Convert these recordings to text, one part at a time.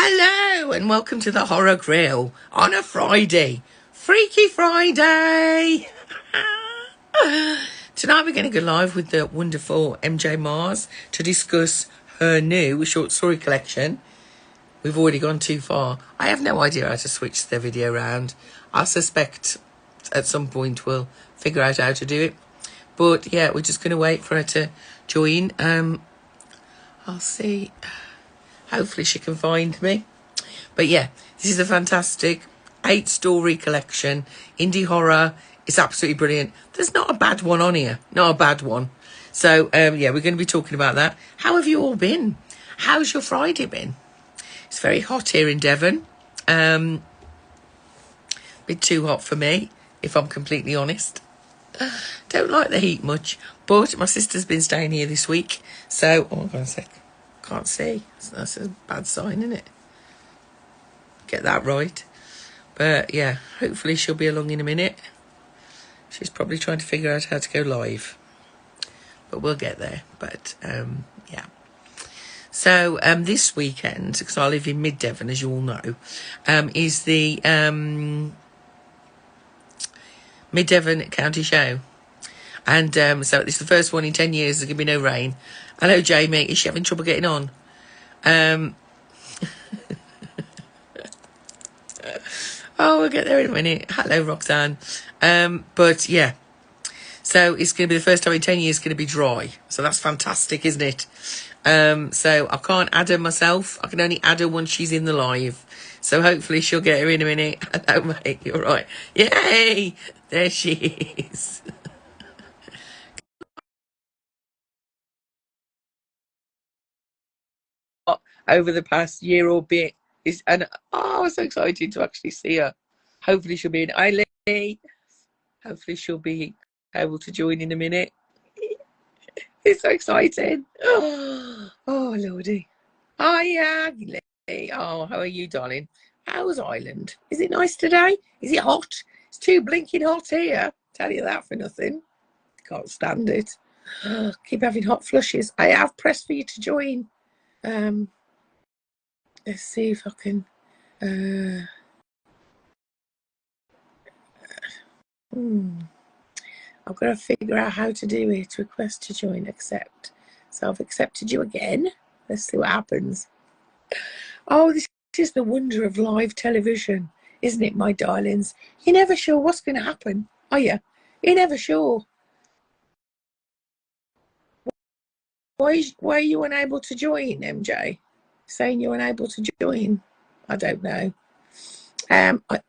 Hello and welcome to the Horror Grill on a Friday. Freaky Friday! Tonight we're going to go live with the wonderful MJ Mars to discuss her new short story collection. We've already gone too far. I have no idea how to switch the video around. I suspect at some point we'll figure out how to do it. But yeah, we're just going to wait for her to join. I'll see. Hopefully she can find me. But yeah, this is a fantastic 8-story collection. Indie horror. It's absolutely brilliant. There's not a bad one on here. Not a bad one. So, yeah, we're going to be talking about that. How have you all been? How's your Friday been? It's very hot here in Devon. Bit too hot for me, if I'm completely honest. Don't like the heat much. But my sister's been staying here this week. So, oh, hang on a sec. Can't see. That's a bad sign, isn't it? Get that right. But yeah, hopefully she'll be along in a minute. She's probably trying to figure out how to go live. But we'll get there. But yeah. So this weekend, because I live in Mid Devon, as you all know, is the Mid Devon County Show. And so it's the first one in 10 years. There's going to be no rain. Hello, Jamie. Is she having trouble getting on? Oh, we'll get there in a minute. Hello, Roxanne. But yeah. So it's going to be the first time in 10 years it's going to be dry. So that's fantastic, isn't it? So I can't add her myself. I can only add her once she's in the live. So hopefully she'll get her in a minute. Hello, mate. You're right. Yay! There she is. Over the past year or bit. I was so excited to actually see her. Hopefully she'll be in. Eileen. Hopefully she'll be able to join in a minute. It's so exciting. Oh, Lordy. Hiya, Lee. Oh, how are you, darling? How's Ireland? Is it nice today? Is it hot? It's too blinking hot here. Tell you that for nothing. Can't stand it. Keep having hot flushes. I have pressed for you to join. Let's see if I can. I've got to figure out how to do it. Request to join, accept. So I've accepted you again. Let's see what happens. Oh, this is the wonder of live television, isn't it, my darlings? You're never sure what's going to happen, are you? You're never sure. Why are you unable to join, MJ? Saying you're unable to join? I don't know.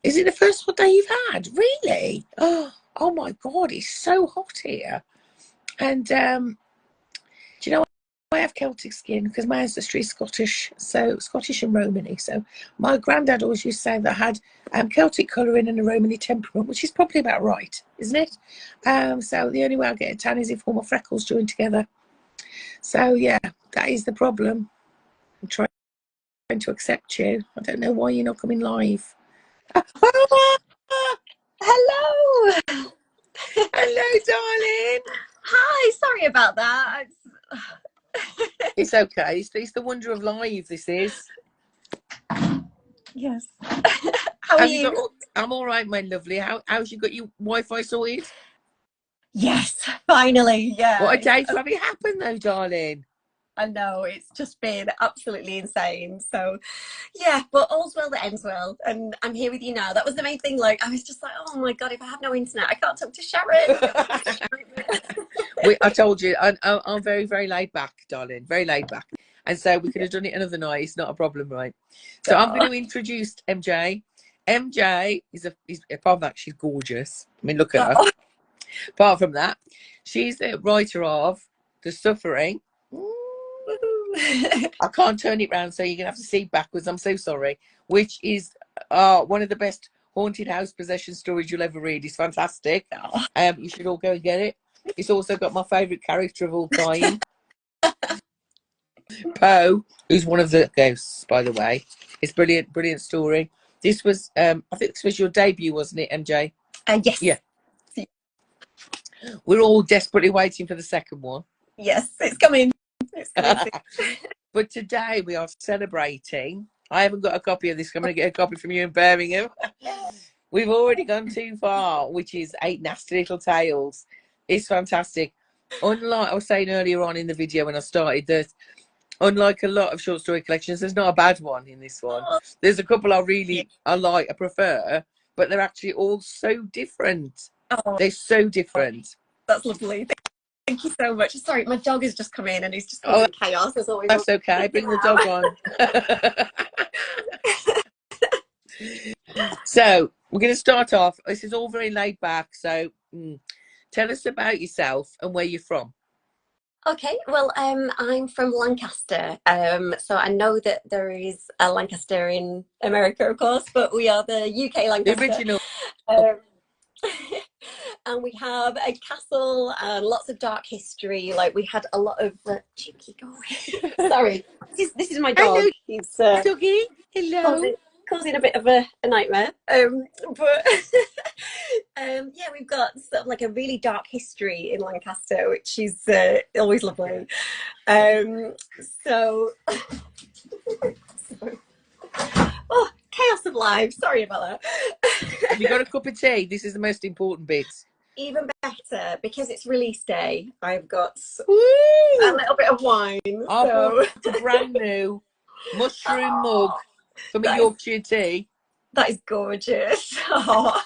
Is it the first hot day you've had? Really? Oh my God, it's so hot here. And do you know, I have Celtic skin because my ancestry is Scottish, so Scottish and Romany. So my granddad always used to say that I had Celtic colouring and a Romany temperament, which is probably about right, isn't it? So the only way I get a tan is if all my freckles join together. So yeah, that is the problem. I'm trying to accept you. I don't know why you're not coming live. Hello. Hello, darling. Hi, sorry about that. It's okay. It's the wonder of live, this is. Yes. How are you? I'm all right, my lovely. How's you got your Wi-Fi sorted? Yes, finally. Yeah. What a day to have it happen, though, darling. I know, it's just been absolutely insane. So yeah, but all's well that ends well, and I'm here with you now. That was the main thing. Like, I was just like, oh my God, if I have no internet, I can't talk to Sharon. I told you, I'm very, very laid back, darling. Very laid back. And so we could have done it another night. It's not a problem, right? So I'm going to introduce MJ. MJ is apart from that, she's gorgeous. I mean, look at her. Apart from that, she's the writer of The Suffering. I can't turn it round, so you're gonna have to see backwards. I'm so sorry. Which is one of the best haunted house possession stories you'll ever read. It's fantastic. You should all go and get it. It's also got my favourite character of all time, Poe, who's one of the ghosts, by the way. It's brilliant, brilliant story. This was, I think this was your debut, wasn't it, MJ? Yes. Yeah. We're all desperately waiting for the second one. Yes, it's coming. But today we are celebrating I haven't got a copy of this. I'm going to get a copy from you in Birmingham. We've already gone too far, which is 8 Nasty Little Tales. It's fantastic. Unlike I was saying earlier on in the video when I started, that unlike a lot of short story collections, there's not a bad one in this one. Oh, There's a couple I like, I prefer, but they're actually all so different. oh, They're so different. that's lovely. Thank you so much. Sorry, my dog has just come in and he's just Oh, causing chaos as always. that's okay. Bring the dog on. So we're going to start off. This is all very laid back. So tell us about yourself and where you're from. Okay, well, I'm from Lancaster, so I know that there is a Lancaster in America, of course, but we are the UK The Lancaster. original. Um, and we have a castle and lots of dark history. Like we had a lot of cheeky go. Sorry, this is my dog. Hello, He's doggy. Hello. causing a bit of a nightmare. But yeah, we've got sort of like a really dark history in Lancaster, which is always lovely. So, oh, chaos of life. Sorry about that. Have you got a cup of tea? This is the most important bit. Even better, because it's release day, I've got Woo! a little bit of wine. Bought a brand new mushroom mug for my Yorkshire tea. That is gorgeous. Oh.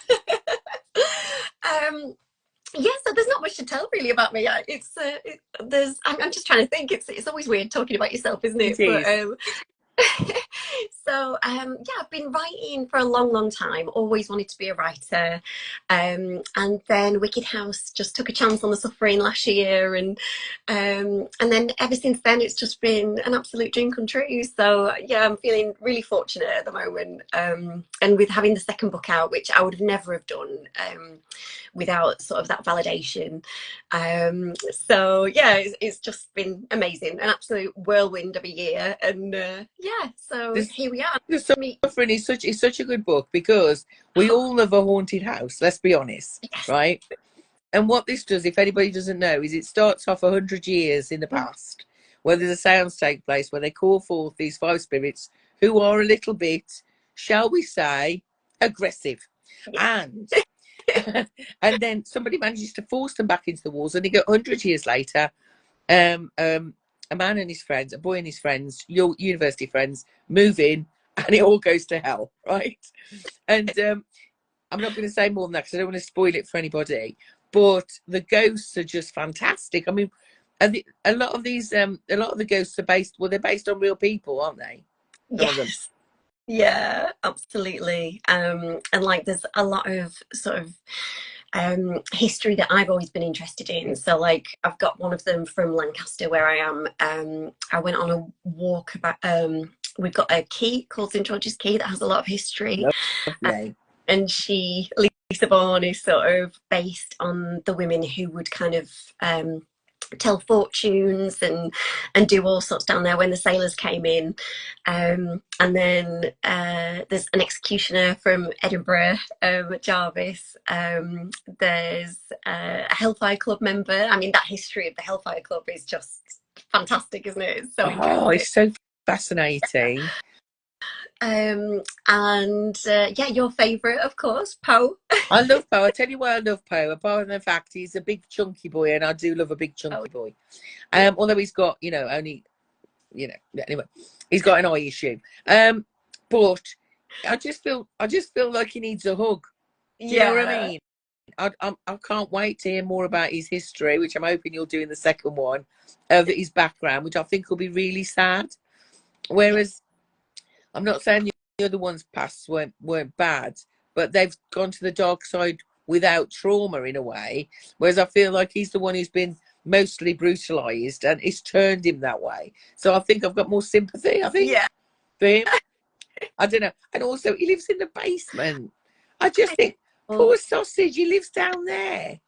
Yeah, so there's not much to tell really about me. It's I'm just trying to think. It's always weird talking about yourself, isn't it? It is. But, so yeah, I've been writing for a long time, always wanted to be a writer, and then Wicked House just took a chance on the suffering last year, and then ever since then it's just been an absolute dream come true. So yeah, I'm feeling really fortunate at the moment, and with having the second book out, which I would have never have done without sort of that validation. So yeah, it's just been amazing, an absolute whirlwind of a year, and yeah, so here we are. The Suffering is such a good book because we all love a haunted house, let's be honest. Yes. Right? And what this does, if anybody doesn't know, is it starts off 100 years in the past, where there's a seance take place where they call forth these 5 spirits who are a little bit, shall we say, aggressive. And and then somebody manages to force them back into the walls, and they go 100 years later, a man and his friends, a boy and his friends, your university friends, move in, and it all goes to hell, right? And I'm not going to say more than that because I don't want to spoil it for anybody. But the ghosts are just fantastic. I mean, a lot of the ghosts are they're based on real people, aren't they? Yes. Yeah, absolutely. And like, there's a lot of sort of history that I've always been interested in. So like, I've got one of them from Lancaster where I am. I went on a walk about. We've got a key called St George's Key that has a lot of history. And Lisa Bourne, is sort of based on the women who would kind of tell fortunes and do all sorts down there when the sailors came in. And then there's an executioner from Edinburgh, Jarvis. There's a Hellfire Club member. I mean, that history of the Hellfire Club is just fantastic, isn't it? It's so interesting. It's so fascinating. And yeah, your favourite, of course, Poe. I love Poe. I tell you why I love Poe. Apart from the fact he's a big chunky boy, and I do love a big chunky boy. Although he's got, only, anyway, he's got an eye issue. But I just feel like he needs a hug. Do you know what I mean? I can't wait to hear more about his history, which I'm hoping you'll do in the second one, of his background, which I think will be really sad. Whereas I'm not saying the other ones past weren't bad, but they've gone to the dark side without trauma in a way. Whereas I feel like he's the one who's been mostly brutalized, and it's turned him that way. So I think I've got more sympathy. I think for him. I don't know. And also, he lives in the basement. I just think, poor sausage, he lives down there.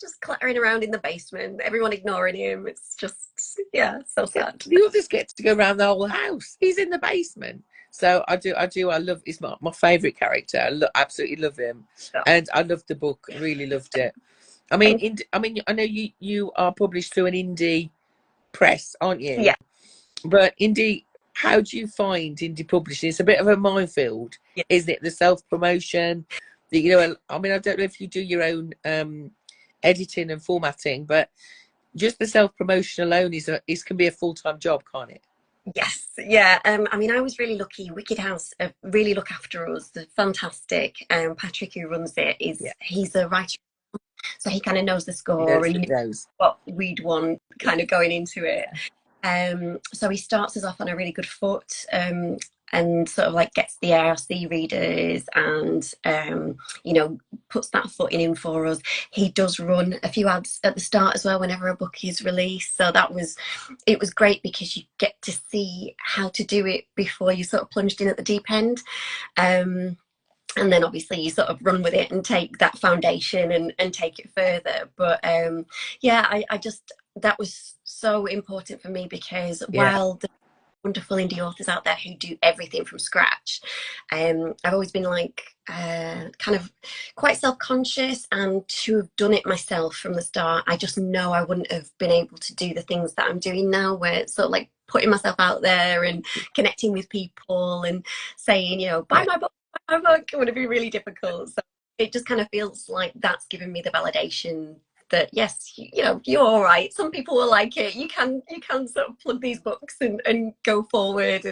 Just clattering around in the basement, everyone ignoring him. It's just, so sad. The others get to go around the whole house. He's in the basement. So I love, he's my favourite character. I absolutely love him. And I loved the book, really loved it. I mean, I know you are published through an indie press, aren't you? Yeah. But indie how do you find indie publishing? It's a bit of a minefield, Yeah. isn't it? The self-promotion, you know, I mean, I don't know if you do your own editing and formatting, but just the self-promotion alone can be a full-time job, can't it? Yes, yeah. I mean, I was really lucky. Wicked House really look after us. They're fantastic. Patrick, who runs it, Yeah, he's a writer, so he kind of knows the he score knows and he the knows knows. what we'd want kind of going into it. So he starts us off on a really good foot, and sort of like gets the ARC readers and you know, puts that footing in for us. He does run a few ads at the start as well whenever a book is released. So it was great because you get to see how to do it before you sort of plunged in at the deep end. And then obviously you sort of run with it and take that foundation and take it further. But yeah, I just, that was so important for me because Yeah, while the wonderful indie authors out there who do everything from scratch, I've always been like kind of quite self-conscious, and to have done it myself from the start, I just know I wouldn't have been able to do the things that I'm doing now, where it's sort of like putting myself out there and connecting with people and saying, you know, buy yeah. my book, buy my book. It would be really difficult. So it just kind of feels like that's given me the validation that yes, you know, you're all right. Some people will like it. You can sort of plug these books and go forward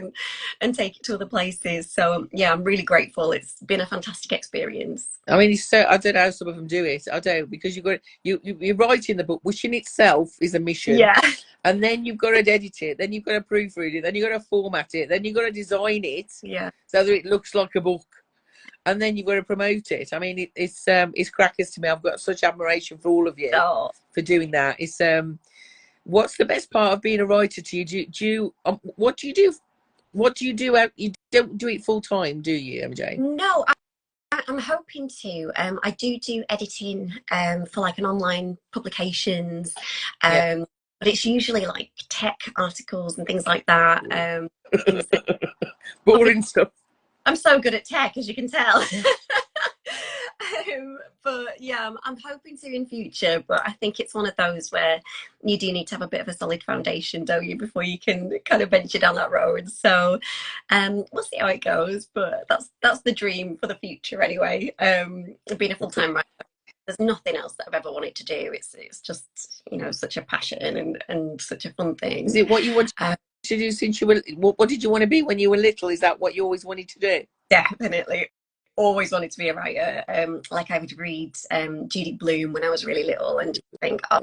and take it to other places. So yeah, I'm really grateful. It's been a fantastic experience. I mean, it's so, I don't know how some of them do it. I don't, because you're writing the book, which in itself is a mission, Yeah, and then you've got to edit it, then you've got to proofread it, then you've got to format it, then you've got to design it yeah. so that it looks like a book, and then you've got to promote it. I mean, it's crackers to me. I've got such admiration for all of you Oh for doing that. It's what's the best part of being a writer to you? Do you what do you do? What do you do out? You don't do it full time, do you, MJ? no, I'm hoping to. I do editing for like an online publications, Yeah. but it's usually like tech articles and things like that. Things that Boring stuff. I'm so good at tech, as you can tell. But yeah, I'm hoping to in future. But I think it's one of those where you do need to have a bit of a solid foundation, don't you, before you can kind of venture down that road. So we'll see how it goes. But that's the dream for the future, anyway. Being a full-time writer, there's nothing else that I've ever wanted to do. It's just, you know, such a passion and such a fun Is thing. it what you want to do since you were? What did you want to be when you were little? Is that what you always wanted to do? Definitely. Always wanted to be a writer. Like I would read Judy Blume when I was really little and just think, oh,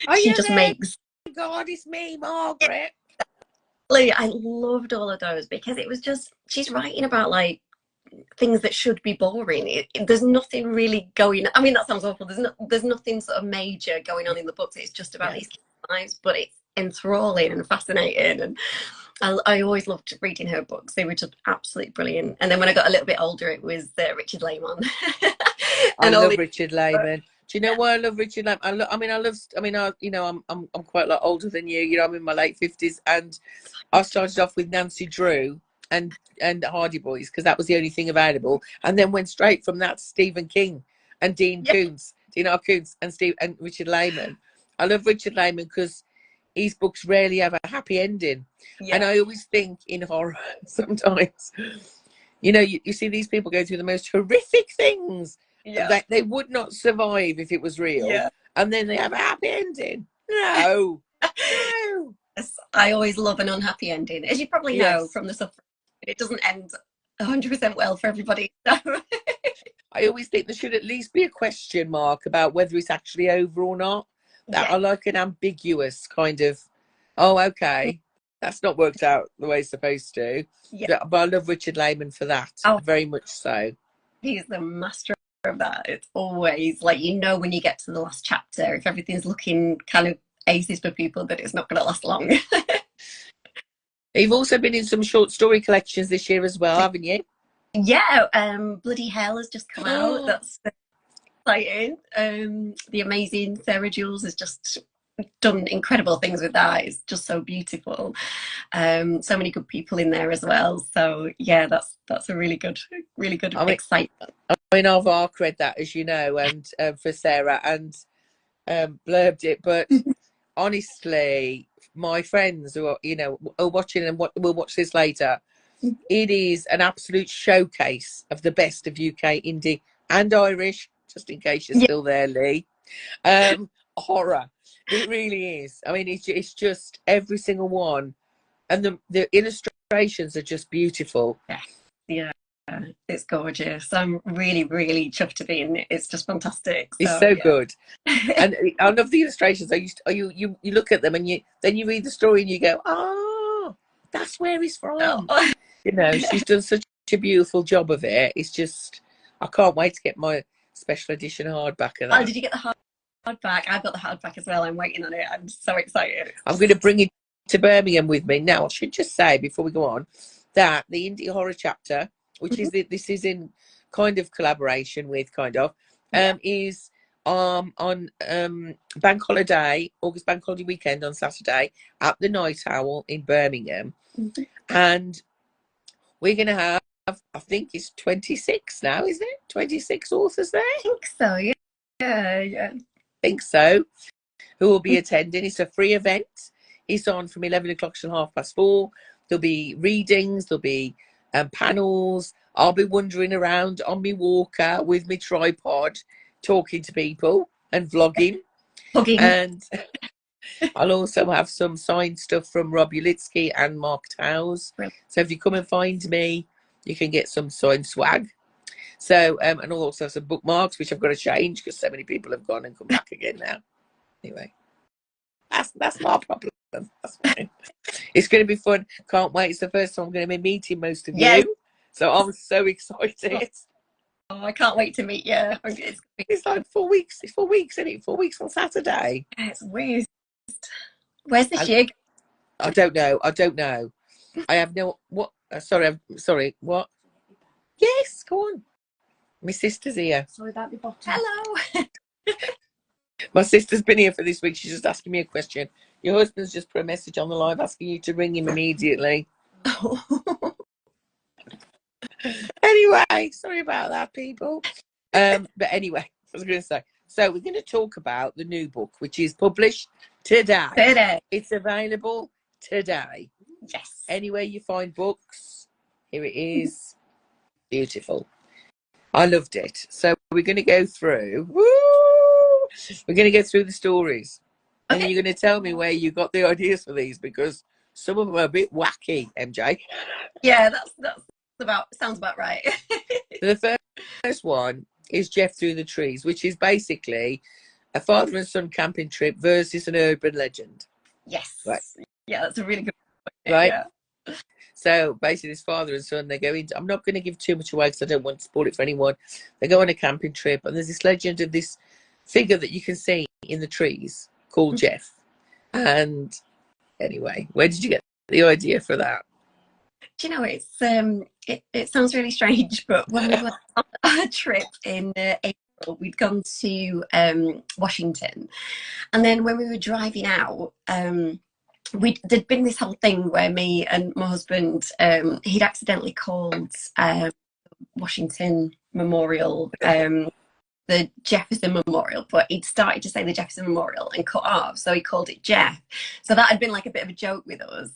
Are she you just there? makes. God, it's me, Margaret. Like, I loved all of those because it was just, she's writing about like things that should be boring. There's nothing really going. I mean, that sounds awful. There's nothing sort of major going on in the books. It's just about Yeah. these kids' lives, but it's enthralling and fascinating. And I always loved reading her books. They were just absolutely brilliant. And then when I got a little bit older, it was Richard Lehman. I And all love these Richard Lehman. Do you know why I love Richard Lehman? You know, I'm quite a lot older than you. You know, I'm in my late 50s, and I started off with Nancy Drew and Hardy Boys because that was the only thing available, and then went straight from that to Stephen King and yeah, Dean R. Koontz and Richard Lehman. I love Richard Lehman because his books rarely have a happy ending, and yeah, I always think in horror sometimes, you know, you see these people go through the most horrific things yeah, that they would not survive if it was real, yeah. and then they have a happy ending. No, no. Yes, I always love an unhappy ending, as you probably know Yes. from the suffering. It doesn't end 100% well for everybody. So. I always think there should at least be a question mark about whether it's actually over or not. That Yeah, I like an ambiguous kind of, oh, okay, that's not worked out the way it's supposed to. yeah. But I love Richard Lehman for that, Oh, very much so. he's the master of that. It's always like, you know, when you get to the last chapter, if everything's looking kind of aces for people, that it's not going to last long. You've also been in some short story collections this year as well, haven't you? Yeah, Bloody Hell has just come out. That's exciting. The amazing Sarah Jules has just done incredible things with that. It's just so beautiful. So many good people in there as well. So yeah, that's a really good I mean, excitement. I've arc read that, as you know, and for Sarah, and blurbed it, but honestly, my friends who are, are watching and will watch this later, it is an absolute showcase of the best of UK indie and Irish, just in case you're Yeah. still there, Lee. Horror. It really is. I mean, it's just every single one. And the illustrations are just beautiful. Yeah, it's gorgeous. I'm really, really chuffed to be in it. It's just fantastic. It's So so yeah. good. And I love the illustrations. You look at them and then you read the story and you go, oh, that's where he's from. Oh. She's done such a beautiful job of it. It's just, I can't wait to get my special edition hardback of that. Oh, did you get the hardback? I've got the hardback as well. I'm waiting on it. I'm so excited. I'm going to bring it to Birmingham with me. Now, I should just say before we go on that the indie horror chapter, which is this is in kind of collaboration with is on bank holiday, August bank holiday weekend on Saturday at the Night Owl in Birmingham. And we're going to have, I think it's 26 now, isn't it? 26 authors there? I think so, yeah. Yeah. I think so. Who will be attending. It's a free event. It's on from 11 o'clock till 4:30. There'll be readings, there'll be panels. I'll be wandering around on my walker with my tripod, talking to people and vlogging. And I'll also have some signed stuff from Rob Ulitsky and Mark Towers. So if you come and find me, you can get some signed swag. So, and I'll also have some bookmarks, which I've got to change because so many people have gone and come back again now. Anyway, that's my problem. That's fine. It's going to be fun. Can't wait. It's the first time I'm going to be meeting most of you. So I'm so excited. Oh, I can't wait to meet you. It's like 4 weeks. It's 4 weeks, isn't it? 4 weeks on Saturday. It's weird. Where's the shig? I don't know. I have no... What? Sorry. What? Yes, go on. My sister's here. Sorry about the bottom. Hello. My sister's been here for this week. She's just asking me a question. Your husband's just put a message on the live asking you to ring him immediately. Anyway, sorry about that, people. But anyway, I was going to say. So we're going to talk about the new book, which is published today. It's available today. Yes. Anywhere you find books, here it is. Beautiful. I loved it. So we're going to go through. We're going to go through the stories. And you're going to tell me where you got the ideas for these, because some of them are a bit wacky, MJ. Yeah, sounds about right. The first one is Jeff Through the Trees, which is basically a father and son camping trip versus an urban legend. Yes. Right. Yeah, that's a really good point. Right? Yeah. So basically this father and son, they go into, I'm not going to give too much away because I don't want to spoil it for anyone. They go on a camping trip and there's this legend of this figure that you can see in the trees called Jeff. And anyway, where did you get the idea for that? Do you know, it sounds really strange, but when we went on a trip in April, we'd gone to Washington, and then when we were driving out, there'd been this whole thing where me and my husband, he'd accidentally called Washington Memorial the Jefferson Memorial, but he'd started to say the Jefferson Memorial and cut off, so he called it Jeff. So that had been like a bit of a joke with us,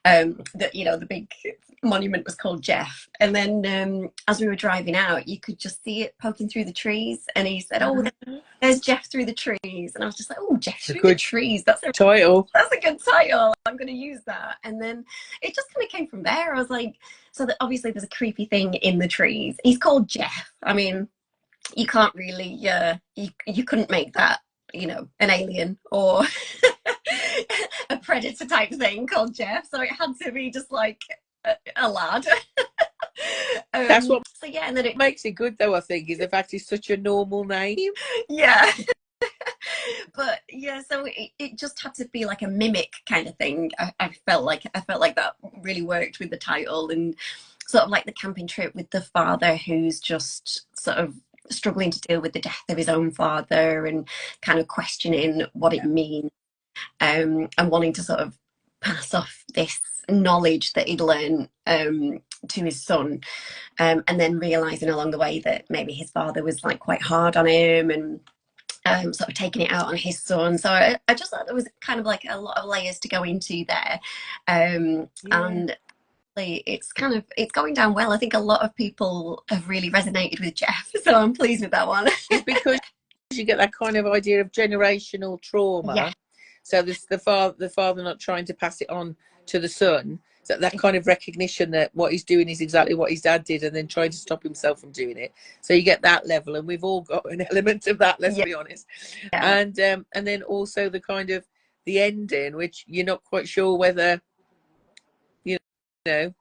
that, you know, the big monument was called Jeff. And then as we were driving out, you could just see it poking through the trees, and he said, oh, there's Jeff Through the Trees. And I was just like, oh, Jeff Through the Trees, that's a title. That's a good title. I'm going to use that. And then it just kind of came from there. I was like, so that obviously there's a creepy thing in the trees. He's called Jeff. I mean, you can't really, you couldn't make that, you know, an alien or a predator type thing called Jeff. So it had to be just like a lad. That's what and then it makes it good, though, I think, is the fact it's such a normal name. Yeah. But yeah, so it just had to be like a mimic kind of thing. I felt like that really worked with the title, and sort of like the camping trip with the father who's just sort of struggling to deal with the death of his own father and kind of questioning what it means, and wanting to sort of pass off this knowledge that he'd learned to his son, and then realizing along the way that maybe his father was like quite hard on him, and sort of taking it out on his son. So I just thought there was kind of like a lot of layers to go into there. And it's going down well. I think a lot of people have really resonated with Jeff, so I'm pleased with that one. It's because you get that kind of idea of generational trauma. Yeah. So this the father not trying to pass it on to the son. So that kind of recognition that what he's doing is exactly what his dad did, and then trying to stop himself from doing it. So you get that level, and we've all got an element of that. Let's be honest. Yeah. And then also the kind of the ending, which you're not quite sure whether you know.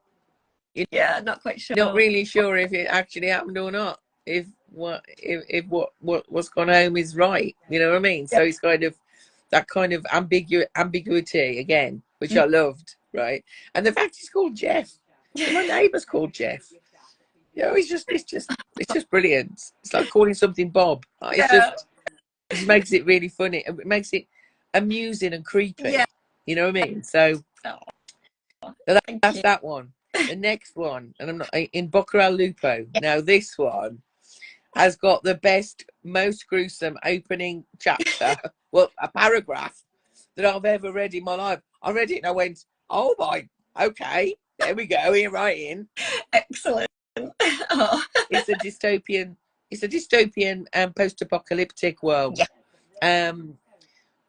Yeah, not quite sure. Not really sure if it actually happened or not. If what's gone home is right, you know what I mean? So it's kind of that kind of ambiguity again, which I loved, right? And the fact he's called Jeff. And my neighbour's called Jeff. You know, it's just brilliant. It's like calling something Bob. It just makes it really funny. It makes it amusing and creepy. Yeah. You know what I mean? So that's that one. The next one, and I'm not in Bocca al Lupo. Now this one has got the best, most gruesome opening chapter, well, a paragraph that I've ever read in my life. I read it and I went, "Oh my, okay, there we go, we're right in." Excellent. Oh. It's a dystopian post-apocalyptic world. Yeah.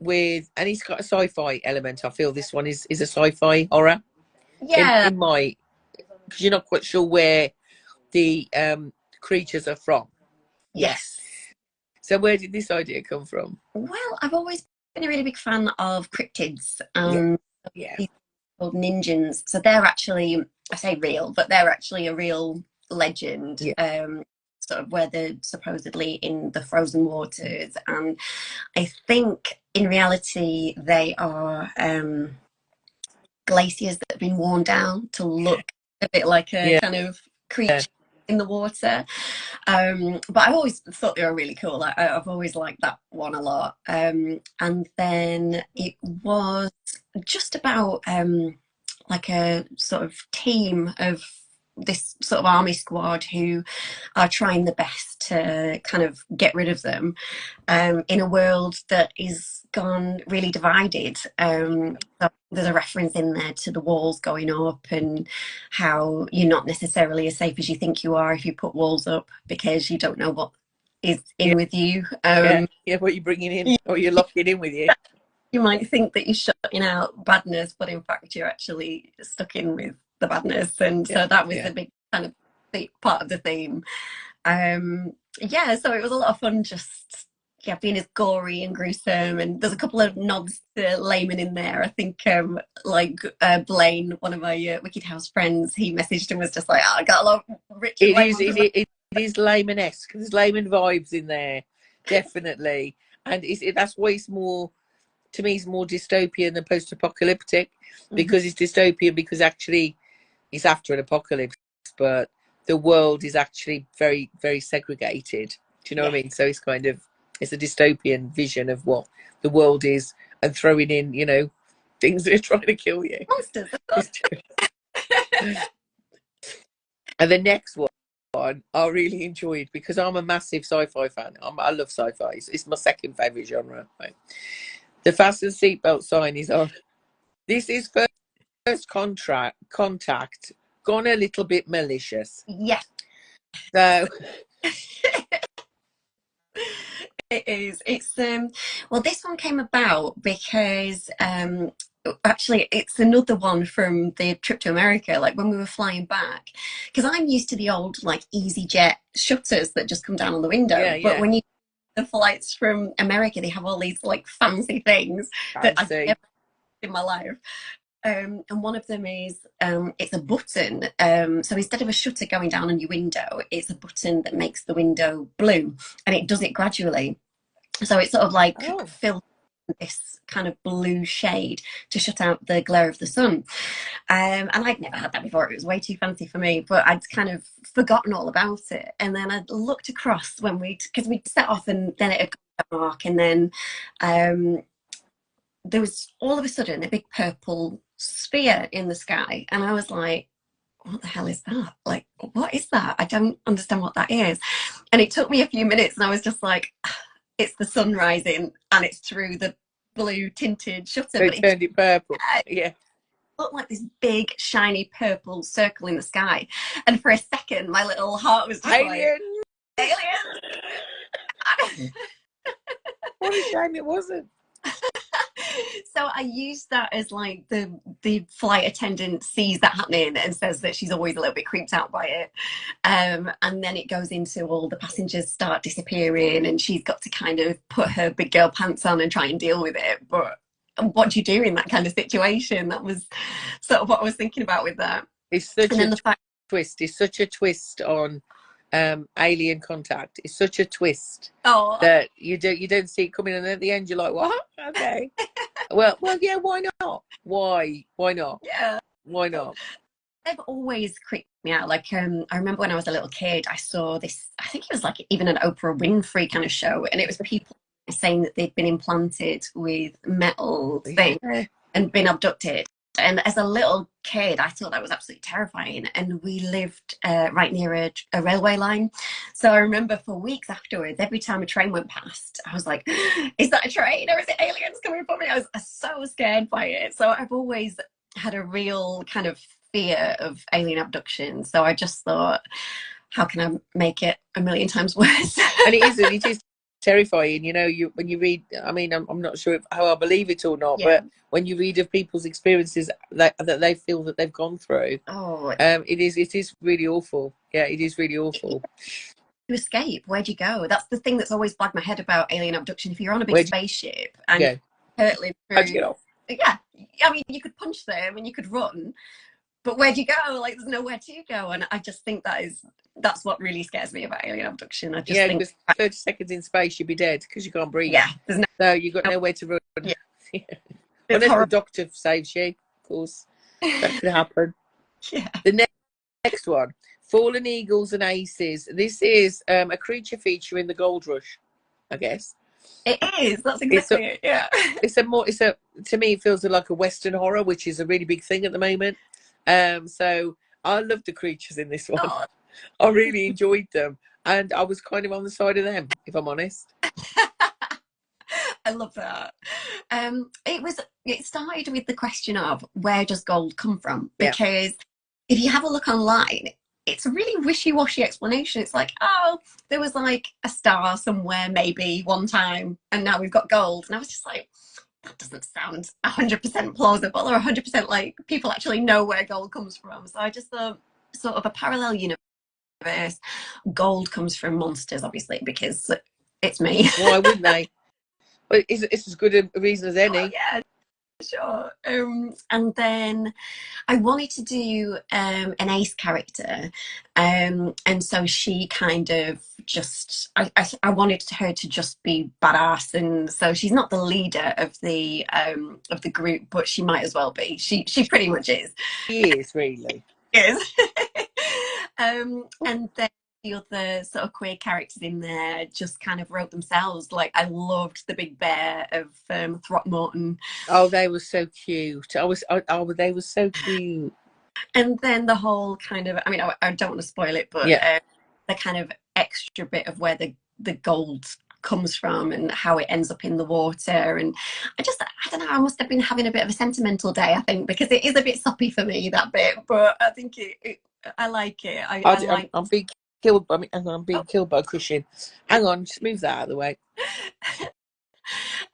With, and it's got a sci-fi element. I feel this one is a sci-fi horror. Yeah. In my, because you're not quite sure where the creatures are from. Yes. So where did this idea come from? Well, I've always been a really big fan of cryptids. These called ninjas. So they're actually, I say real, but they're actually a real legend. Sort of where they're supposedly in the frozen waters, and I think in reality they are glaciers that have been worn down to look a bit like a kind of creature in the water. But I've always thought they were really cool. I've always liked that one a lot. And then it was just about like a sort of team of this sort of army squad who are trying the best to kind of get rid of them in a world that is gone really divided. So there's a reference in there to the walls going up and how you're not necessarily as safe as you think you are if you put walls up, because you don't know what is in with you. What you're bringing in, or you're locking in with you. You might think that you're shutting out badness, but in fact you're actually stuck in with the badness. And so that was a big kind of part of the theme. So it was a lot of fun, just being as gory and gruesome, and there's a couple of nods to Layman in there. I think Blaine, one of my Wicked House friends, he messaged and was just like, I got a lot of Richard. It is Layman-esque. There's Layman vibes in there, definitely. And that's why it's more, to me, it's more dystopian than post-apocalyptic, because it's dystopian because actually it's after an apocalypse, but the world is actually very, very segregated. Do you know what I mean? So it's kind of, it's a dystopian vision of what the world is, and throwing in, things that are trying to kill you. Monsters. And the next one I really enjoyed, because I'm a massive sci-fi fan. I love sci-fi. It's my second favourite genre. Right? The fasten seatbelt sign is on. This is first contact gone a little bit malicious. Yes. So it is. It's well, this one came about because actually it's another one from the trip to America, like when we were flying back, because I'm used to the old like EasyJet shutters that just come down on the window, but when you the flights from America, they have all these like fancy things that I've never in my life. And one of them is it's a button. So instead of a shutter going down on your window, it's a button that makes the window blue, and it does it gradually. So it's sort of like filled this kind of blue shade to shut out the glare of the sun. And I'd never had that before. It was way too fancy for me, but I'd kind of forgotten all about it. And then I looked across because we'd set off, and then it had gone dark, and then there was all of a sudden a big purple sphere in the sky, and I was like, what the hell is that? Like, what is that? I don't understand what that is. And it took me a few minutes, and I was just like, it's the sun rising and it's through the blue tinted shutter, They but it turned it purple. Yeah. looked like this big shiny purple circle in the sky. And for a second, my little heart was just like, Alien. alien. What a shame it wasn't. So I used that as like the flight attendant sees that happening and says that she's always a little bit creeped out by it. And then it goes into all the passengers start disappearing and she's got to kind of put her big girl pants on and try and deal with it. But what do you do in that kind of situation? That was sort of what I was thinking about with that. It's such a twist. It's such a twist on Alien Contact. It's such a twist that you don't see it coming, and at the end you're like, what? Okay. well, yeah. Why not? Why not? Yeah. Why not? They've always creeped me out. Like, I remember when I was a little kid, I saw this. I think it was like even an Oprah Winfrey kind of show, and it was people saying that they'd been implanted with metal things and been abducted. And as a little kid, I thought that was absolutely terrifying. And we lived right near a railway line. So I remember for weeks afterwards, every time a train went past, I was like, is that a train or is it aliens coming for me? I was so scared by it. So I've always had a real kind of fear of alien abduction. So I just thought, how can I make it a million times worse? And it is terrifying, you know. When you read, I mean, I'm not sure how I believe it or not, but when you read of people's experiences that they feel that they've gone through, it is really awful. Yeah, it is really awful. To escape, where'd you go? That's the thing that's always bugged my head about alien abduction. If you're on a big spaceship and you're hurtling through, how'd you get off? Yeah, I mean, you could punch them and you could run, but where'd you go? Like, there's nowhere to go. And I just think that's what really scares me about alien abduction. I just think because 30 seconds in space you'd be dead because you can't breathe. Yeah, so you've got nowhere to run. Yeah. Unless the doctor saves you, of course. That could happen. Yeah. The next one, Fallen Eagles and Aces. This is a creature feature in the Gold Rush, I guess. It is. That's exactly it. Yeah. To me, it feels like a Western horror, which is a really big thing at the moment. So I love the creatures in this one. Oh. I really enjoyed them, and I was kind of on the side of them, if I'm honest. I love that. It started with the question of where does gold come from? Because if you have a look online, it's a really wishy-washy explanation. It's like, oh, there was like a star somewhere maybe one time, and now we've got gold. And I was just like, that doesn't sound 100% plausible or 100% like people actually know where gold comes from. So I just thought sort of a parallel universe. Gold comes from monsters, obviously, because it's me. Why wouldn't they? Well, it's as good a reason as any. Oh, yeah, sure. And then I wanted to do an ace character, and so she kind of just I wanted her to just be badass, and so she's not the leader of the group, but she might as well be. She pretty much is. She is really. Yes. And then the other sort of queer characters in there just kind of wrote themselves. Like, I loved the big bear of Throckmorton. Oh, they were so cute. They were so cute. And then the whole kind of, I mean, I don't want to spoil it, but the kind of extra bit of where the gold comes from and how it ends up in the water. And I don't know, I must have been having a bit of a sentimental day, I think, because it is a bit soppy for me, that bit, but I think I like it. I'm being killed. I mean, hang on, I'm being killed by a cushion. Hang on, just move that out of the way.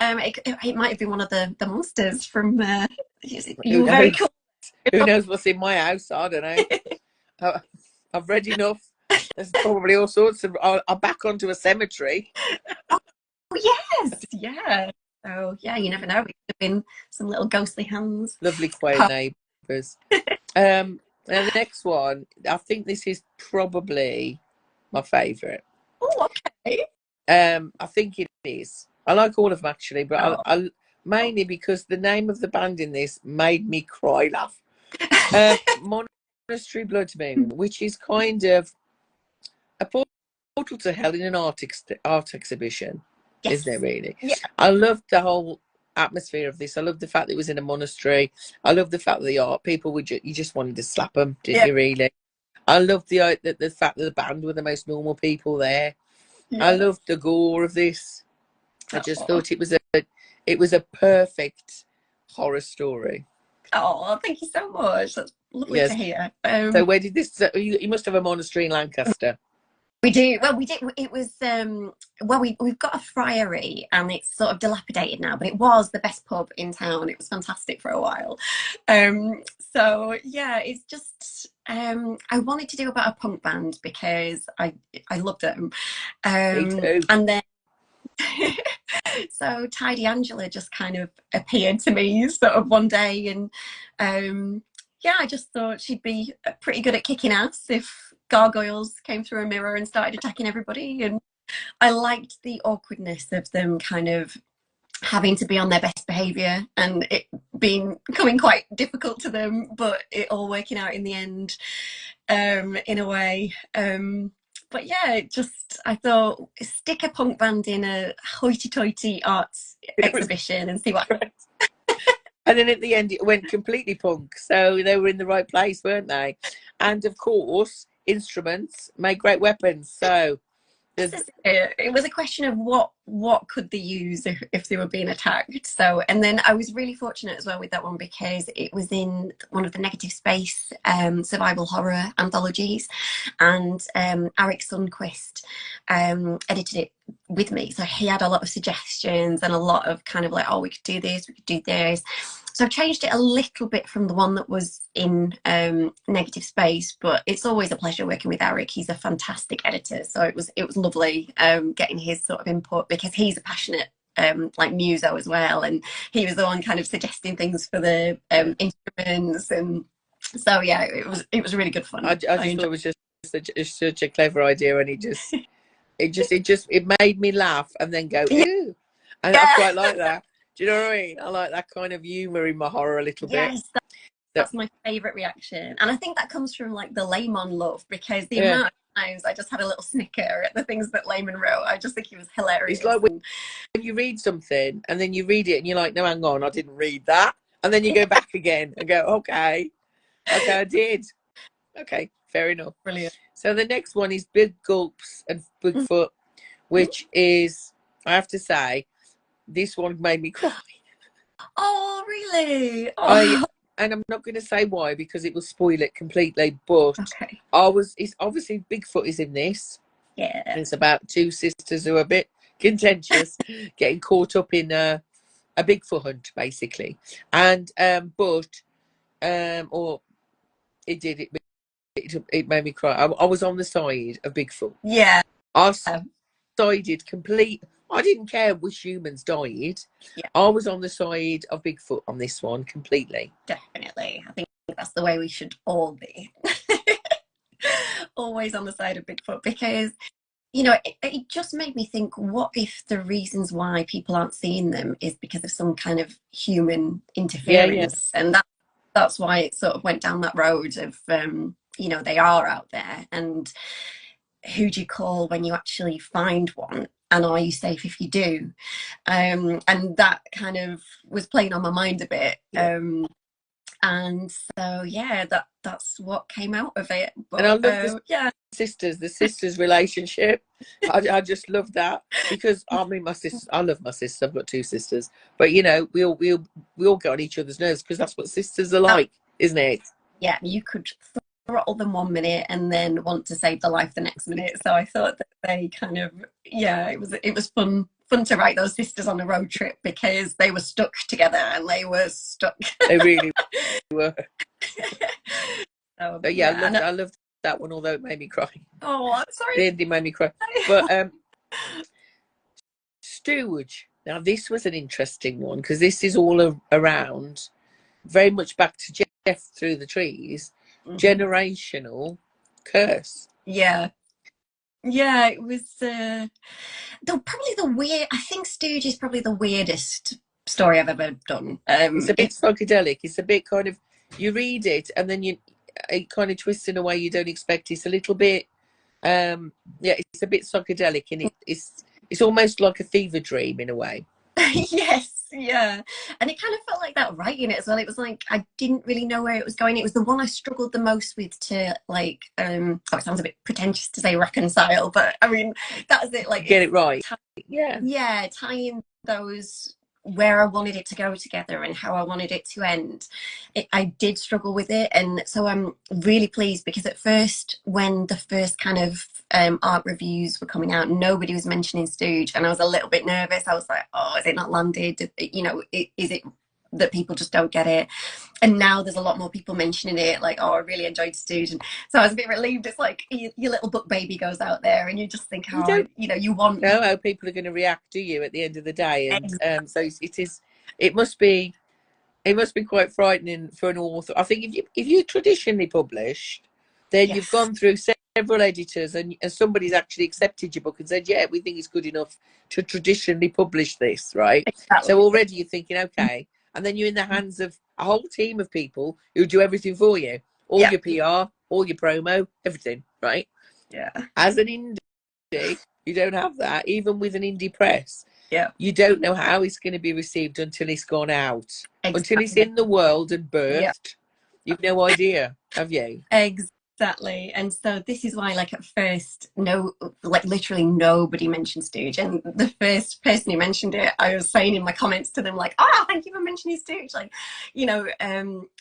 It might have been one of the monsters from. You were very cool. Who knows what's in my house? I don't know. I've read enough. There's probably all sorts of. I'm back onto a cemetery. Oh yes, yeah. So yeah, you never know. It could have been some little ghostly hands. Lovely quiet neighbours. And the next one, I think this is probably my favourite. Oh, okay. I think it is. I like all of them actually, but I mainly because the name of the band in this made me cry laugh. Monastery Blood Moon, which is kind of a portal to hell in an art exhibition, isn't it really? Yeah. I love the whole atmosphere of this. I love the fact that it was in a monastery. I love the fact that the art people would you just wanted to slap them, didn't you really? I love the fact that the band were the most normal people there. I love the gore of this. I just Oh, thought it was a perfect horror story. oh, thank you so much. That's lovely to Yes. hear. So where did this? You must have a monastery in Lancaster. We do. Well, we did. It was well, we've got a friary, and it's sort of dilapidated now, but it was the best pub in town. It was fantastic for a while. So yeah, it's just I wanted to do about a punk band because I loved them. Me too. And then so Tidy Angela just kind of appeared to me sort of one day, and yeah, I just thought she'd be pretty good at kicking ass if gargoyles came through a mirror and started attacking everybody. And I liked the awkwardness of them kind of having to be on their best behavior and it being becoming quite difficult to them, but it all working out in the end, in a way. But yeah, it just I thought stick a punk band in a hoity-toity arts exhibition and see what. And then at the end, it went completely punk. So they were in the right place, weren't they? And of course, instruments make great weapons. So It was a question of what could they use if they were being attacked. So, and then I was really fortunate as well with that one because it was in one of the Negative Space survival horror anthologies, and Eric Sundquist edited it with me, so he had a lot of suggestions and a lot of kind of like, oh, we could do this, we could do this. So I've changed it a little bit from the one that was in Negative Space, but it's always a pleasure working with Eric. He's a fantastic editor, so it was lovely getting his sort of input because he's a passionate like muso as well, and he was the one kind of suggesting things for the instruments, and so yeah, it was really good fun. I just thought it was just such a clever idea, and it made me laugh and then go ew, and I quite like that. Do you know what I mean? I like that kind of humour in my horror a little bit. Yes, that's my favourite reaction, and I think that comes from like the Layman love, because the amount of times I just had a little snicker at the things that Layman wrote. I just think he was hilarious. It's like when you read something and then you read it and you're like, no, hang on, I didn't read that, and then you go back again and go, okay, I did. Okay, fair enough. Brilliant. So the next one is Big Gulps and Bigfoot, which is, I have to say, this one made me cry. Oh, really? Oh. And I'm not going to say why because it will spoil it completely. But okay. It's obviously Bigfoot is in this. Yeah. And it's about two sisters who are a bit contentious, getting caught up in a Bigfoot hunt, basically. And or it did it made me cry. I was on the side of Bigfoot. Yeah. I sided complete. I didn't care which humans died. Yeah. I was on the side of Bigfoot on this one completely. Definitely. I think that's the way we should all be. Always on the side of Bigfoot, because, you know, it just made me think, what if the reasons why people aren't seeing them is because of some kind of human interference? Yeah. And that's why it sort of went down that road of, you know, they are out there, and who do you call when you actually find one? And are you safe if you do? And that kind of was playing on my mind a bit. Yeah. And so, yeah, that's what came out of it. But, and I love the sisters relationship. I just love that, because I mean, I love my sisters. I've got two sisters, but you know, we all get on each other's nerves because that's what sisters are like, isn't it? Yeah, you could throttle them 1 minute and then want to save their life the next minute. So I thought that they kind of, it was fun to write those sisters on a road trip, because they were stuck together and they were stuck. They really were. So, I loved that one, although it made me cry. Oh, I'm sorry. The ending made me cry. But Stewage. Now this was an interesting one, because this is all around, very much back to Jeff through the trees. Generational curse. Yeah, it was probably I think Stooge is probably the weirdest story I've ever done. It's a bit psychedelic. It's a bit kind of, you read it and then it kind of twists in a way you don't expect. It's a little bit it's a bit psychedelic, and it's almost like a fever dream in a way. Yes, Yeah. And it kind of felt like that writing it as well. It was like I didn't really know where it was going. It was the one I struggled the most with to like oh, it sounds a bit pretentious to say reconcile, but I mean that's it. Like Get it's it right. Yeah. yeah, tying those where I wanted it to go together and how I wanted it to end. I did struggle with it, and so I'm really pleased because at first, when the first kind of art reviews were coming out, nobody was mentioning Stooge, and I was a little bit nervous. I was like, "Oh, is it not landed? You know, is it that people just don't get it?" And now there's a lot more people mentioning it, like, "Oh, I really enjoyed Stooge," and so I was a bit relieved. It's like your little book baby goes out there, and you just think, You "How don't you know you want." know how people are going to react to you at the end of the day, and so it is. It must be. It must be quite frightening for an author. I think if you traditionally published, then you've Yes, gone through several editors, and somebody's actually accepted your book and said, "Yeah, we think it's good enough to traditionally publish this," right? So exactly. already you're thinking, okay, and then you're in the hands of a whole team of people who do everything for you, all Yeah, your PR, all your promo, everything, right? yeah, As an indie, you don't have that. Even with an indie press, yeah, you don't know how it's going to be received until it's gone out, until it's exactly. in the world and Yeah, birthed. You've no idea, have you? exactly. And so this is why, like at first, no, like literally nobody mentioned Stooge. And the first person who mentioned it, I was saying in my comments to them, like, "Oh, thank you for mentioning Stooge." Like,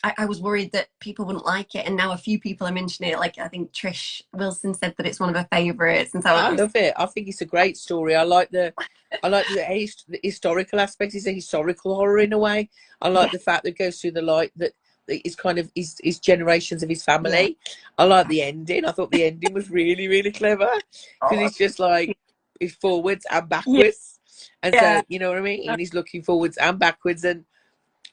I was worried that people wouldn't like it, and now a few people are mentioning it. Like I think Trish Wilson said that it's one of her favourites, and so I I'm love it. I think it's a great story. I like the historical aspect. It's a historical horror in a way. I like yeah, the fact that it goes through the light that it's kind of his generations of his yeah. family. I like the ending. I thought the ending was really, really clever because Oh, it's just like it's forwards and yeah, backwards, and so you know what I mean. He's looking forwards and backwards, and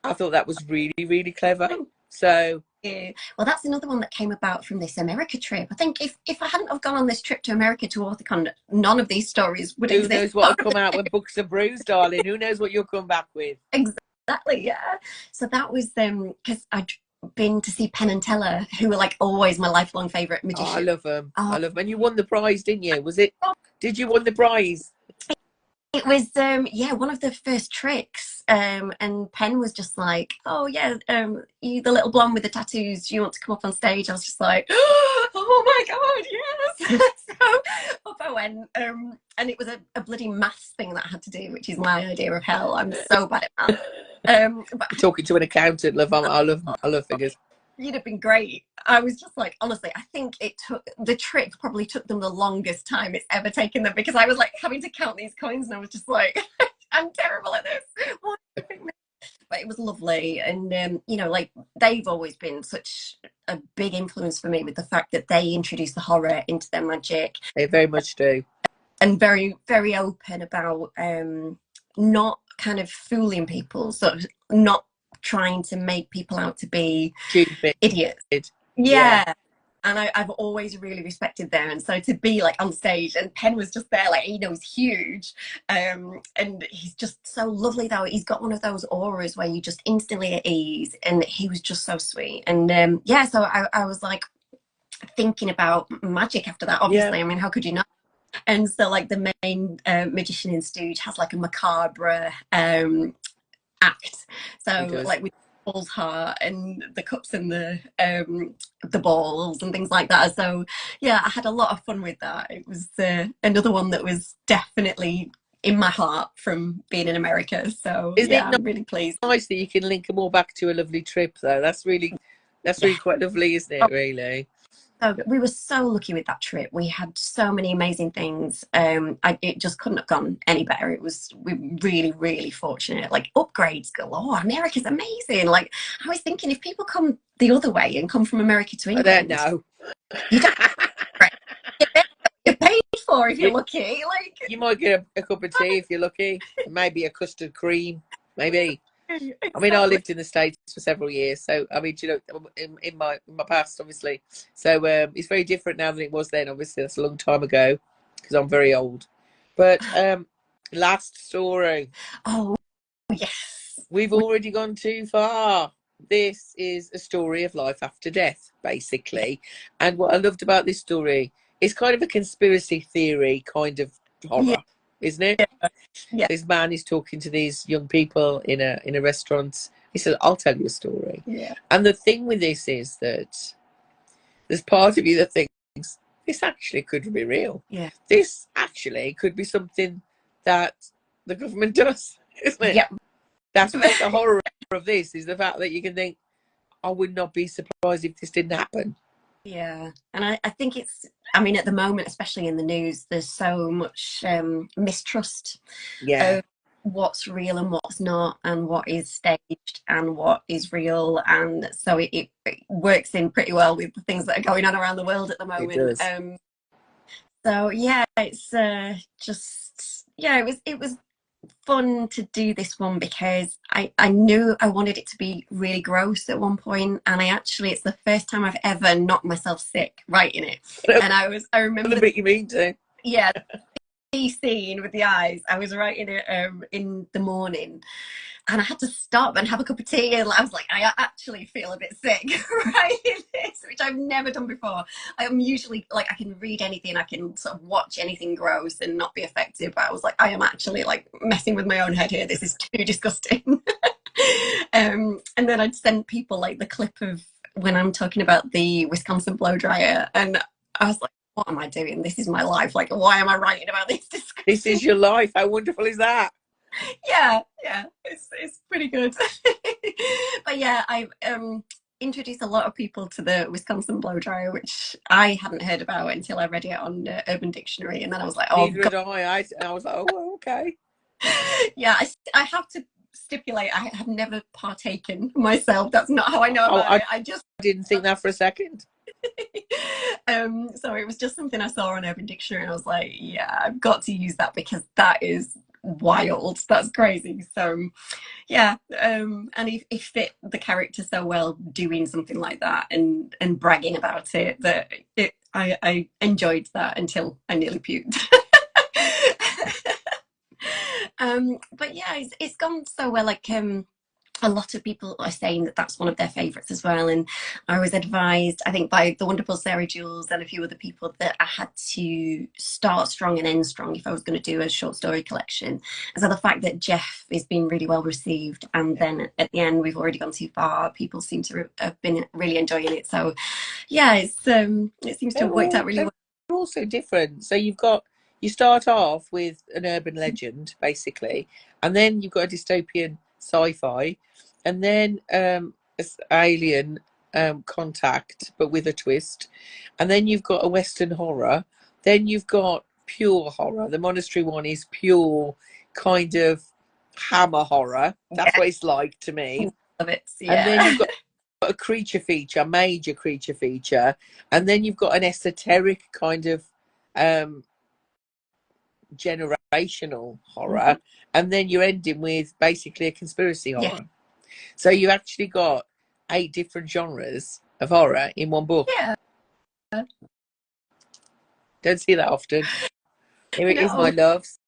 I thought that was really, really clever. So yeah. Well, that's another one that came about from this America trip. I think if I hadn't have gone on this trip to America to AuthorCon, none of these stories would who exist. knows what'll come out when books are bruised, darling? Who knows what you'll come back with? Exactly, yeah. So that was because I'd been to see Penn and Teller, who were like always my lifelong favorite Oh, I magician. love them. I Oh, love them. And you won the prize, didn't you? Was it? Did you win the prize? it was yeah, one of the first tricks. And Penn was just like, "Oh yeah, you the little blonde with the tattoos, you want to come up on stage?" I was just like, "Oh my god, yes!" So up I went. And it was a bloody maths thing that I had to do, which is my idea of hell. I'm so bad at maths. But You're talking to an accountant, love. I love figures. you'd have been great. I was just like, honestly, I think it took the trick probably took them the longest time it's ever taken them because I was like having to count these coins and I was just like, I'm terrible at this. But it was lovely. And, like they've always been such a big influence for me with the fact that they introduced the horror into their magic They very much do. and very, very open about not kind of fooling people, sort of not trying to make people out to be Stupid. idiots. Yeah. Yeah. And I've always really respected them. And so to be like on stage and Penn was just there, like, he's huge. And he's just so lovely though. He's got one of those auras where you just instantly at ease. And he was just so sweet. And yeah, so I was like thinking about magic after that, Yeah. obviously. I mean, how could you not? And so like the main magician in Stooge has like a macabre act. So like with Paul's heart and the cups and the balls and things like that. So yeah, I had a lot of fun with that. It was another one that was definitely in my heart from being in America. So Isn't yeah, it I'm really pleased. nice that you can link them all back to a lovely trip, though? That's really Yeah. quite lovely, isn't it? Really. So we were so lucky with that trip. We had so many amazing things. It just couldn't have gone any better. We were really, really fortunate. Like upgrades galore. America's amazing. Like I was thinking, if people come the other way and come from America to I don't England, know. you don't you're paid for if you're you, lucky. Like you might get a cup of tea if you're lucky. Maybe a custard cream. Maybe. I mean, I exactly. lived in the States for several years, so I mean, in my past, obviously, so it's very different now than it was then. Obviously, that's a long time ago because I'm very old. But last story, Oh yes. we've already gone too far. This is a story of life after death, basically, and what I loved about this story is kind of a conspiracy theory kind of Yeah. horror. isn't it? Yeah. This man is talking to these young people in a restaurant. He says, "I'll tell you a story." Yeah. And the thing with this is that there's part of you that thinks this actually could be real. Yeah. This actually could be something that the government does, isn't it? Yeah. That's what's the horror of this, is the fact that you can think, I would not be surprised if this didn't happen. Yeah. And I think it's, I mean, at the moment, especially in the news, there's so much mistrust Yeah, of what's real and what's not, and what is staged and what is real. And so it works in pretty well with the things that are going on around the world at the it moment. does. So yeah, it's just, yeah, it was fun to do this one because I knew I wanted it to be really gross at one point, and I actually, it's the first time I've ever knocked myself sick writing it. And I The remember, bit you mean to. yeah, the scene with the eyes, I was writing it in the morning, and I had to stop and have a cup of tea, and I was like, I actually feel a bit sick writing this, which I've never done before. I'm usually like, I can read anything, I can sort of watch anything gross and not be affected, but I was like, I am actually like messing with my own head here, this is too disgusting. And then I'd send people like the clip of when I'm talking about the Wisconsin blow dryer, and I was like, what am I doing? This is my life. Like, why am I writing about this disgusting? This is your life. How wonderful is that? Yeah, it's pretty good. But yeah, I've introduced a lot of people to the Wisconsin blow dryer, which I hadn't heard about until I read it on Urban Dictionary, and then I was like, oh Neither god. had I was like, oh, okay. Yeah, I have to stipulate, I have never partaken myself. That's not how I know about it. I just didn't think that for a second. So it was just something I saw on Urban Dictionary, and I was like, yeah, I've got to use that because that is wild. That's crazy. So yeah, and he fit the character so well doing something like that and bragging about it, that I enjoyed that until I nearly puked. But yeah, it's gone so well. Like a lot of people are saying that that's one of their favourites as well. And I was advised, I think, by the wonderful Sarah Jules and a few other people, that I had to start strong and end strong if I was going to do a short story collection. And so the fact that Jeff is being really well received, and then at the end we've already gone too far, people seem to have been really enjoying it. So yeah, it seems to have worked out really well. They're also different. So you start off with an urban legend, basically, and then you've got a dystopian sci-fi, and then alien contact, but with a twist, and then you've got a western horror, then you've got pure horror. The monastery one is pure kind of hammer horror. That's what it's like to me. Love it. Yeah. And then you've got a creature feature, major creature feature, and then you've got an esoteric kind of generational horror, and then you're ending with basically a conspiracy horror. Yeah. So you actually got 8 different genres of horror in one book. Yeah. Don't see that often. Here it is, my loves.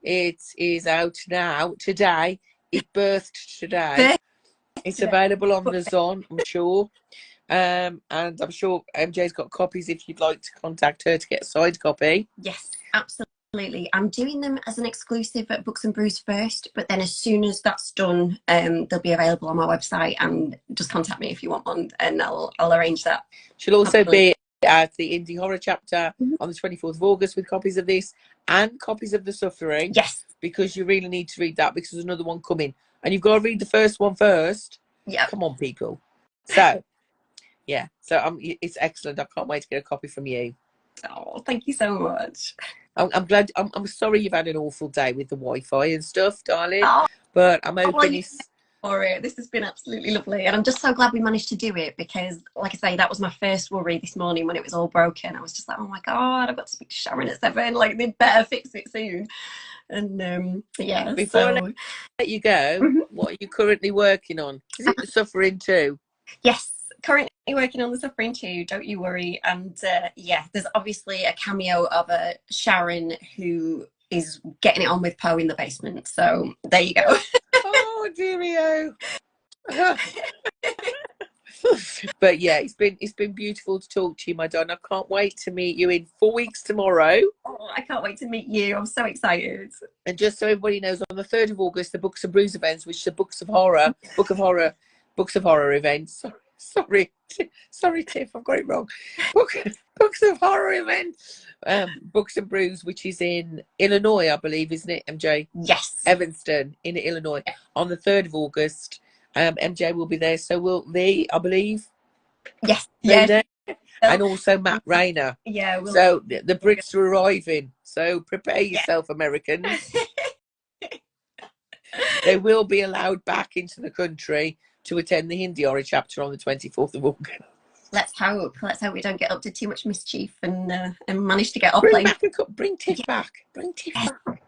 It is out now, today. It birthed today. It's available on the Zon, I'm sure. And I'm sure MJ's got copies if you'd like to contact her to get a signed copy. Yes, absolutely. I'm doing them as an exclusive at Books and Brews first, but then as soon as that's done, they'll be available on my website, and just contact me if you want one, and I'll arrange that. She'll also be at the Indie Horror Chapter on the 24th of August with copies of this and copies of The Suffering. Yes. Because you really need to read that, because there's another one coming. And you've got to read the first one first. Yeah. Come on, people. So, yeah. So it's excellent. I can't wait to get a copy from you. Oh, thank you so much. I'm glad. I'm sorry you've had an awful day with the Wi-Fi and stuff, darling. Oh, but I'm hoping it's... for it. This has been absolutely lovely, and I'm just so glad we managed to do it, because like I say, that was my first worry this morning when it was all broken. I was just like, oh my god, I've got to speak to Sharon at 7, like they'd better fix it soon. And yeah, before I let you go, what are you currently working on? Is it The Suffering too? Yes, currently working on The Suffering too, don't you worry. And yeah, there's obviously a cameo of a Sharon who is getting it on with Poe in the basement, so there you go. Oh dearie. But yeah, it's been beautiful to talk to you, my darling. I can't wait to meet you in 4 weeks tomorrow. Oh, I can't wait to meet you. I'm so excited. And just so everybody knows, on the 3rd of August, the Books and Brews events, which is the Books of Horror, Books of Horror events. Sorry, Tiff, I've got it wrong. Books of Horror event, Books and Brews, which is in Illinois, I believe, isn't it, MJ? Yes. Evanston in Illinois on the 3rd of August. MJ will be there. So will Lee, I believe. Yes. Yeah. And also Matt Rayner. Yeah. So the Brits are arriving. So prepare yourself, Americans. They will be allowed back into the country to attend the Hindi Horror chapter on the 24th of August. Let's hope we don't get up to too much mischief and manage to get off. Bring Tiff back. Bring Tiff back.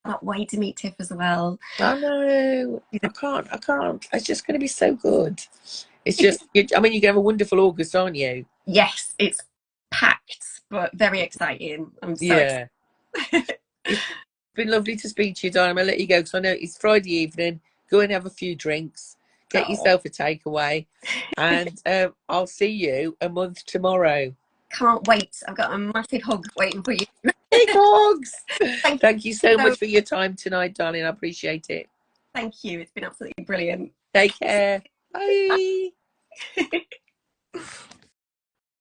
I can't wait to meet Tiff as well. I know. I can't. It's just going to be so good. It's just, I mean, you're going to have a wonderful August, aren't you? Yes, it's packed, but very exciting. I'm so excited. It's been lovely to speak to you, darling. I'll let you go because I know it's Friday evening. Go and have a few drinks. Get yourself a takeaway. And I'll see you a month tomorrow. Can't wait. I've got a massive hug waiting for you. Big hugs. Thank you so much for your time tonight, darling. I appreciate it. Thank you. It's been absolutely brilliant. Take care. Bye.